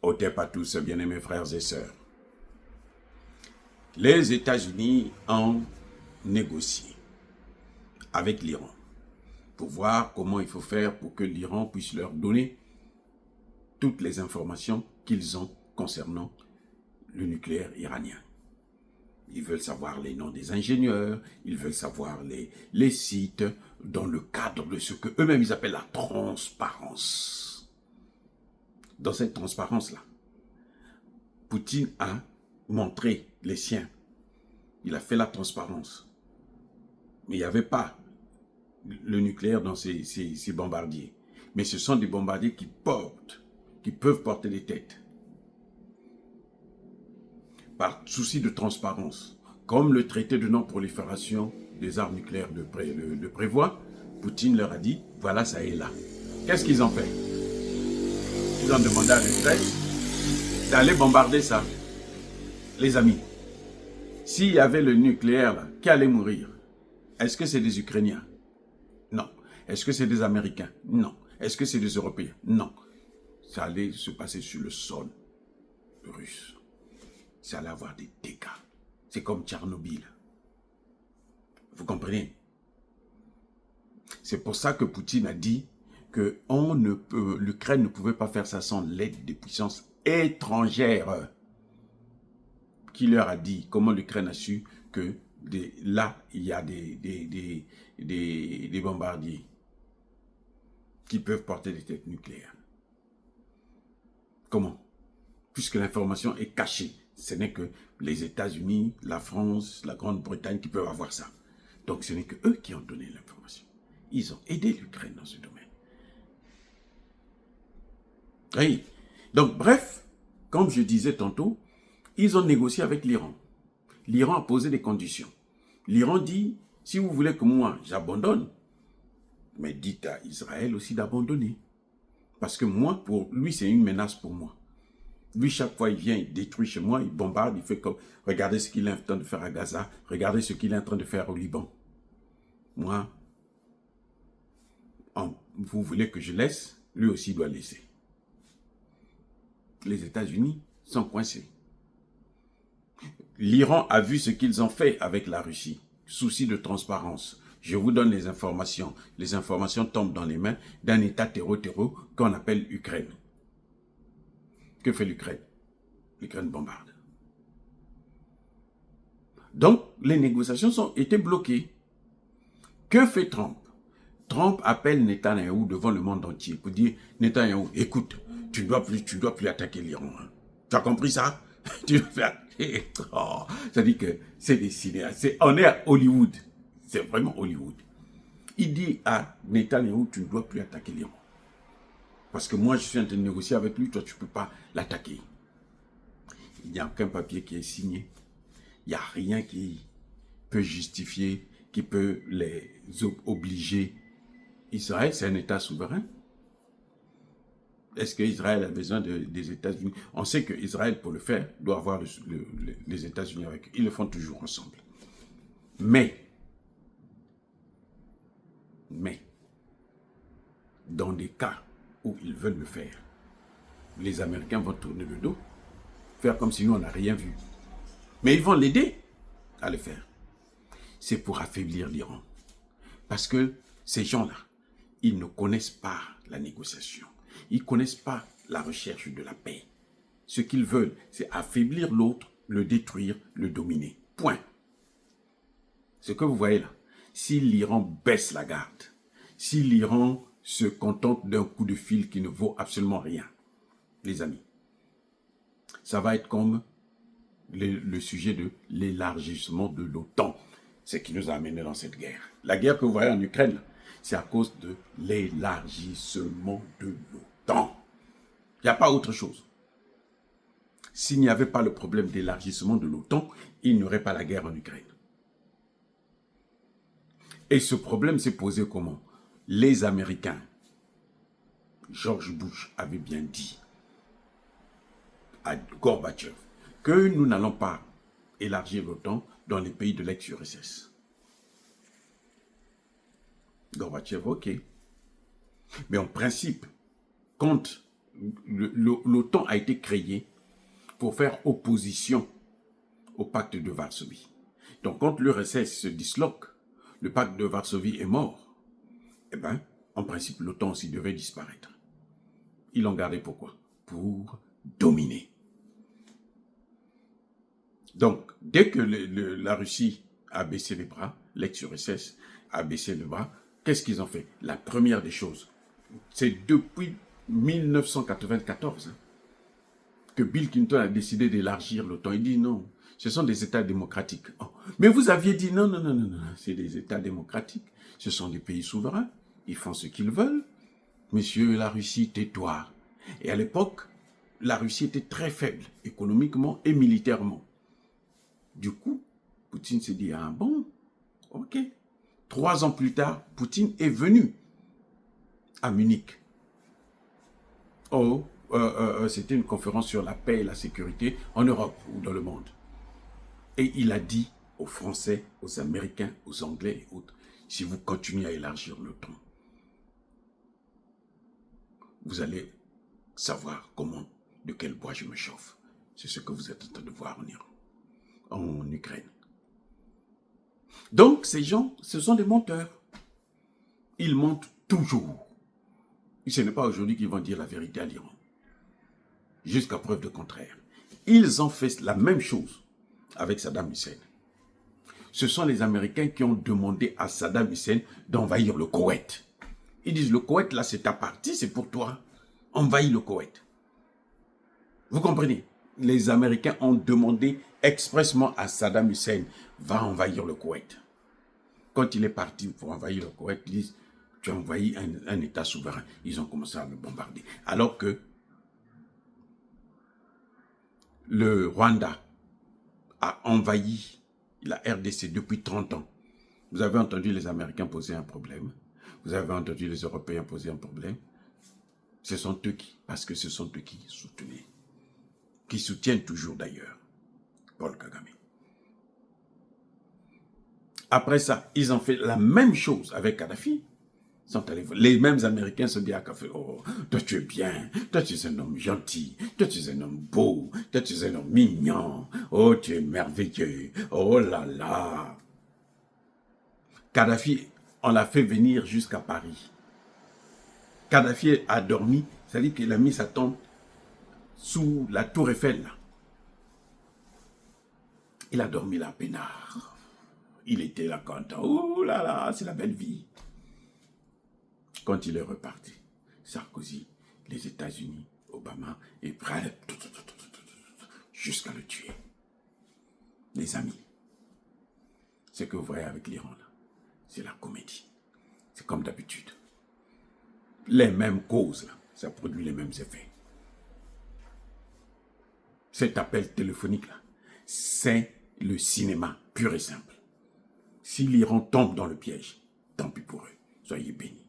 Au TEP à tous, bien-aimés frères et sœurs. Les États-Unis ont négocié avec l'Iran pour voir comment il faut faire pour que l'Iran puisse leur donner toutes les informations qu'ils ont concernant le nucléaire iranien. Ils veulent savoir les noms des ingénieurs, ils veulent savoir les sites dans le cadre de ce qu'eux-mêmes ils appellent la transparence. Dans cette transparence-là, Poutine a montré les siens. Il a fait la transparence. Mais il n'y avait pas le nucléaire dans ces bombardiers. Mais ce sont des bombardiers qui peuvent porter des têtes. Par souci de transparence, comme le traité de non-prolifération des armes nucléaires le prévoit, Poutine leur a dit, voilà, ça est là. Qu'est-ce qu'ils ont fait? Ils ont demandé à l'Ukraine d'aller bombarder ça. Les amis, s'il y avait le nucléaire là, qui allait mourir, est-ce que c'est des Ukrainiens? Non. Est-ce que c'est des Américains? Non. Est-ce que c'est des Européens? Non. Ça allait se passer sur le sol russe. Ça allait avoir des dégâts. C'est comme Tchernobyl. Vous comprenez? C'est pour ça que Poutine a dit que l'Ukraine ne pouvait pas faire ça sans l'aide des puissances étrangères. Qui leur a dit, comment l'Ukraine a su que là, il y a des bombardiers qui peuvent porter des têtes nucléaires. Comment? Puisque l'information est cachée. Ce n'est que les États-Unis, la France, la Grande-Bretagne qui peuvent avoir ça. Donc ce n'est que eux qui ont donné l'information. Ils ont aidé l'Ukraine dans ce domaine. Oui. Donc bref, comme je disais tantôt, ils ont négocié avec l'Iran. L'Iran a posé des conditions. L'Iran dit, si vous voulez que moi j'abandonne, mais dites à Israël aussi d'abandonner. Parce que moi, pour lui, c'est une menace pour moi. Lui, chaque fois, il vient, il détruit chez moi, il bombarde, il fait comme, regardez ce qu'il est en train de faire à Gaza, regardez ce qu'il est en train de faire au Liban. Moi, vous voulez que je laisse, lui aussi doit laisser. Les États-Unis sont coincés. L'Iran a vu ce qu'ils ont fait avec la Russie. Souci de transparence. Je vous donne les informations. Les informations tombent dans les mains d'un État terreau qu'on appelle Ukraine. Que fait l'Ukraine? L'Ukraine bombarde. Donc, les négociations ont été bloquées. Que fait Trump? Trump appelle Netanyahou devant le monde entier pour dire, Netanyahou, écoute, tu ne dois plus attaquer l'Iran. Hein. Tu as compris ça? Tu dois faire... Oh, ça dit que c'est des cinéastes. On est à Hollywood. C'est vraiment Hollywood. Il dit à Netanyahou, tu ne dois plus attaquer l'Iran. Parce que moi, je suis en train de négocier avec lui, toi, tu ne peux pas l'attaquer. Il n'y a aucun papier qui est signé. Il n'y a rien qui peut justifier, qui peut les obliger. Israël, c'est un État souverain. Est-ce qu'Israël a besoin des États-Unis? On sait qu'Israël, pour le faire, doit avoir les États-Unis avec eux. Ils le font toujours ensemble. Mais, dans des cas où ils veulent le faire, les Américains vont tourner le dos, faire comme si nous, on n'a rien vu. Mais ils vont l'aider à le faire. C'est pour affaiblir l'Iran. Parce que ces gens-là, ils ne connaissent pas la négociation. Ils ne connaissent pas la recherche de la paix. Ce qu'ils veulent, c'est affaiblir l'autre, le détruire, le dominer. Point. Ce que vous voyez là, si l'Iran baisse la garde, si l'Iran se contente d'un coup de fil qui ne vaut absolument rien, les amis, ça va être comme le sujet de l'élargissement de l'OTAN. Ce qui nous a amené dans cette guerre. La guerre que vous voyez en Ukraine, c'est à cause de l'élargissement de l'OTAN. Il n'y a pas autre chose. S'il n'y avait pas le problème d'élargissement de l'OTAN, il n'y aurait pas la guerre en Ukraine. Et ce problème s'est posé comment? Les Américains, George Bush avait bien dit à Gorbatchev que nous n'allons pas élargir l'OTAN dans les pays de l'ex-URSS. Gorbatchev, ok. Mais en principe, quand l'OTAN a été créée pour faire opposition au pacte de Varsovie. Donc, quand l'URSS se disloque, le pacte de Varsovie est mort, eh bien, en principe, l'OTAN aussi devait disparaître. Ils l'ont gardé pourquoi? Pour dominer. Donc, dès que la Russie a baissé les bras, l'ex-URSS a baissé les bras, qu'est-ce qu'ils ont fait? La première des choses, c'est depuis 1994 que Bill Clinton a décidé d'élargir l'OTAN. Il dit non, ce sont des États démocratiques. Oh, mais vous aviez dit non, non, non, non, non, c'est des États démocratiques, ce sont des pays souverains, ils font ce qu'ils veulent. Monsieur, la Russie, tais-toi. Et à l'époque, la Russie était très faible, économiquement et militairement. Du coup, Poutine s'est dit, ah bon, ok. 3 ans plus tard, Poutine est venu à Munich. Oh, c'était une conférence sur la paix et la sécurité en Europe ou dans le monde. Et il a dit aux Français, aux Américains, aux Anglais et autres, si vous continuez à élargir l'OTAN, vous allez savoir comment, de quel bois je me chauffe. C'est ce que vous êtes en train de voir en Iran, en Ukraine. Donc, ces gens, ce sont des menteurs. Ils mentent toujours. Et ce n'est pas aujourd'hui qu'ils vont dire la vérité à l'Iran. Jusqu'à preuve de contraire. Ils ont fait la même chose avec Saddam Hussein. Ce sont les Américains qui ont demandé à Saddam Hussein d'envahir le Koweït. Ils disent, le Koweït, là, c'est ta partie, c'est pour toi. Envahis le Koweït. Vous comprenez? Les Américains ont demandé expressement à Saddam Hussein, va envahir le Koweït. Quand il est parti pour envahir le Koweït, ils disent, tu as envahi un État souverain. Ils ont commencé à le bombarder. Alors que le Rwanda a envahi la RDC depuis 30 ans. Vous avez entendu les Américains poser un problème. Vous avez entendu les Européens poser un problème. Ce sont eux qui, parce que ce sont eux qui soutenaient, qui soutiennent toujours d'ailleurs Paul Kagame. Après ça, ils ont fait la même chose avec Kadhafi. Les mêmes Américains se disent à Kadhafi, oh, toi tu es bien, toi tu es un homme gentil, toi tu es un homme beau, toi tu es un homme mignon, oh tu es merveilleux, oh là là. Kadhafi, on l'a fait venir jusqu'à Paris. Kadhafi a dormi, c'est-à-dire qu'il a mis sa tente sous la tour Eiffel. Il a dormi là, peinard. Il était là content. Oh là là, c'est la belle vie. Quand il est reparti, Sarkozy, les États-Unis, Obama, et prêt jusqu'à le tuer. Les amis, ce que vous voyez avec l'Iran, là, c'est la comédie. C'est comme d'habitude. Les mêmes causes, là, ça produit les mêmes effets. Cet appel téléphonique, là, c'est le cinéma pur et simple. Si l'Iran tombe dans le piège, tant pis pour eux. Soyez bénis.